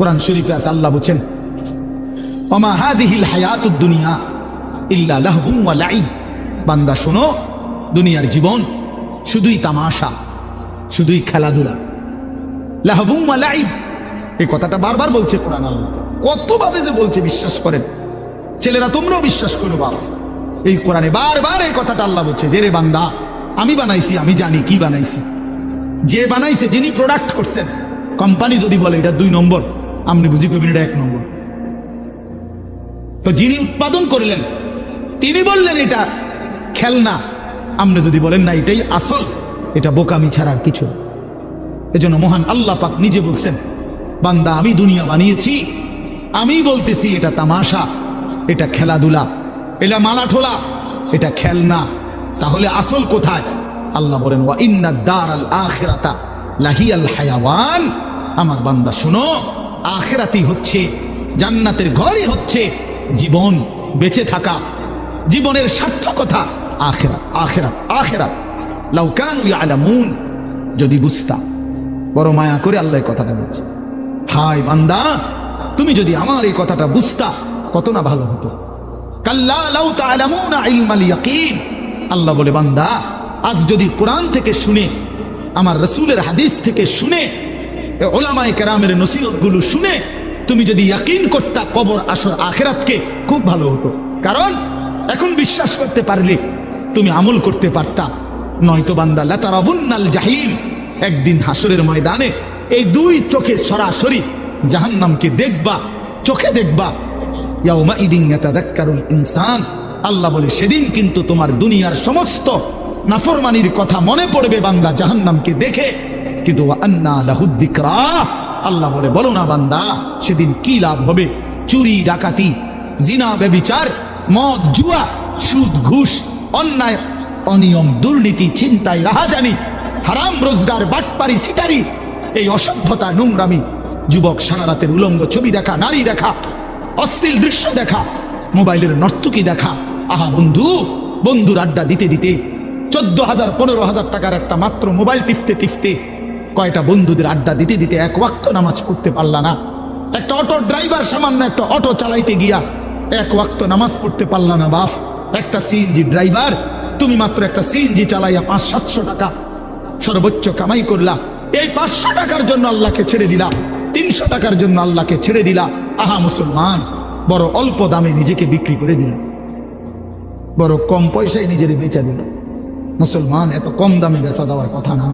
কোরআন শরীফে আছে, আল্লাহ বলেন ওমা হাদিহিল হায়াতুদ দুনিয়া ইল্লা লাহবুন ওয়া লাইব। বান্দা শোনো, দুনিয়ার জীবন শুধুই তামাশা, শুধুই খেলাধুলা। লাহবুন ওয়া লাইব, এই কথাটা বারবার বলছে কোরআন। আল্লাহ কতভাবে যে বলছে বিশ্বাস করেন, ছেলেরা তোমরাও বিশ্বাস করো বাপ। এই কোরআনে বারবার এই কথাটা আল্লাহ বলছে যে রে বান্দা, আমি বানাইছি, আমি জানি কি বানাইছি। যে বানাইছে, যিনি প্রোডাক্ট করছেন, কোম্পানি যদি বলে এটা 2 নম্বর, আপনি বুঝি করবেন এটা 1 নম্বর। তো যিনি উৎপাদন করলেন তিনি বললেন এটা খেলনা, আপনি যদি বলেন না এটাই আসল, এটা বোকামি ছাড়া কিছু। এজন্য মহান আল্লাহ পাক নিজে বলছেন, বান্দা আমি দুনিয়া বানিয়েছি, আমি বলতেছি এটা তামাশা, এটা খেলাধুলা, এটা মালাঠোলা, এটা খেলনা। তাহলে আসল কোথায়? আল্লাহ বলেন ওয়া ইন্নাদ দারাল আখিরাতা লাহিয়াল হায়াওয়ান। আমার বান্দা শোনো, আখিরাতই হচ্ছে, জান্নাতের ঘরই হচ্ছে জীবন, বেঁচে থাকা, জীবনের সার্থকতা আখিরাত, আখিরাত, আখিরাত। লাউ কানু ইয়ালামুন, যদি বুঝতা। বড় মায়া করে আল্লাহ এই কথাটা বলছে। হায় বান্দা, তুমি যদি আমার এই কথাটা বুঝতা কত না ভালো হতো। কাল্লা লাউ তা'লামুনা ইলমাল ইয়াকিন। আল্লাহ বলে বান্দা, আজ যদি কোরআন থেকে শুনে, আমার রাসূলের হাদিস থেকে শুনে, উলামায়ে কেরামের নসিহতগুলো শুনে তুমি যদি ইয়াকিন করতা কবর আসর আখিরাতকে, খুব ভালো হতো। কারণ এখন বিশ্বাস করতে পারলে তুমি আমল করতে পারতা। নয়তো বান্দা লাতারাবুন্নাল জাহিম, একদিন হাসরের ময়দানে এই 2 চোখে সরাসরি জাহান্নামকে দেখবা, চোখে দেখবা। ইয়াউমা ইদিন ইয়াতাযাক্কারুল ইনসান। আল্লাহ বলে সেদিন কিন্তু তোমার দুনিয়ার সমস্ত নাফরমানির কথা মনে পড়বে বান্দা জাহান্নামকে দেখে। কিন্তু ওয়া আন্না লাহুদ যিকরা। আল্লাহ বলে বলো না বান্দা, সেদিন কি লাভ হবে? চুরি ডাকাতি, জিনা ব্যভিচার, মদ জুয়া, সুদ ঘুষ, অন্যায় অনিয়ম, দুর্নীতি, ছিনতাই, রাহাজানি, হারাম রোজগার, বাটপারি, সিটারি, এই অসভ্যতা, নোংরামি, যুবক সারা রাতের উলঙ্গ ছবি দেখা, নারী দেখা, অশ্লীল দৃশ্য দেখা, মোবাইলের নর্তকী দেখা। আহা বন্ধু, বন্ধুর আড্ডা দিতে দিতে 14,000 15,000 টাকার একটা মাত্র মোবাইল টিপতে টিপতে কয়টা বন্ধুদের আড্ডা দিতে দিতে 1 ওয়াক্ত নামাজ পড়তে পারলা না। একটা অটো ড্রাইভার সামান্য একটা অটো চালাইতে গিয়া 1 ওয়াক্ত নামাজ পড়তে পারলা না বাপ। একটা সিএনজি ড্রাইভার, তুমি মাত্র একটা সিএনজি চালাইয়া 500-700 টাকা সর্বোচ্চ কামাই করলা। এই 500 টাকার জন্য আল্লাহকে ছেড়ে দিলা, 300 টাকার জন্য আল্লাহকে ছেড়ে দিলা। আহা মুসলমান, বড় অল্প দামে নিজেকে বিক্রি করে দিলা, বড় কম পয়সায় নিজের বেচা দিলা। মুসলমান, এত কম দামে বেচা দেওয়ার কথা না।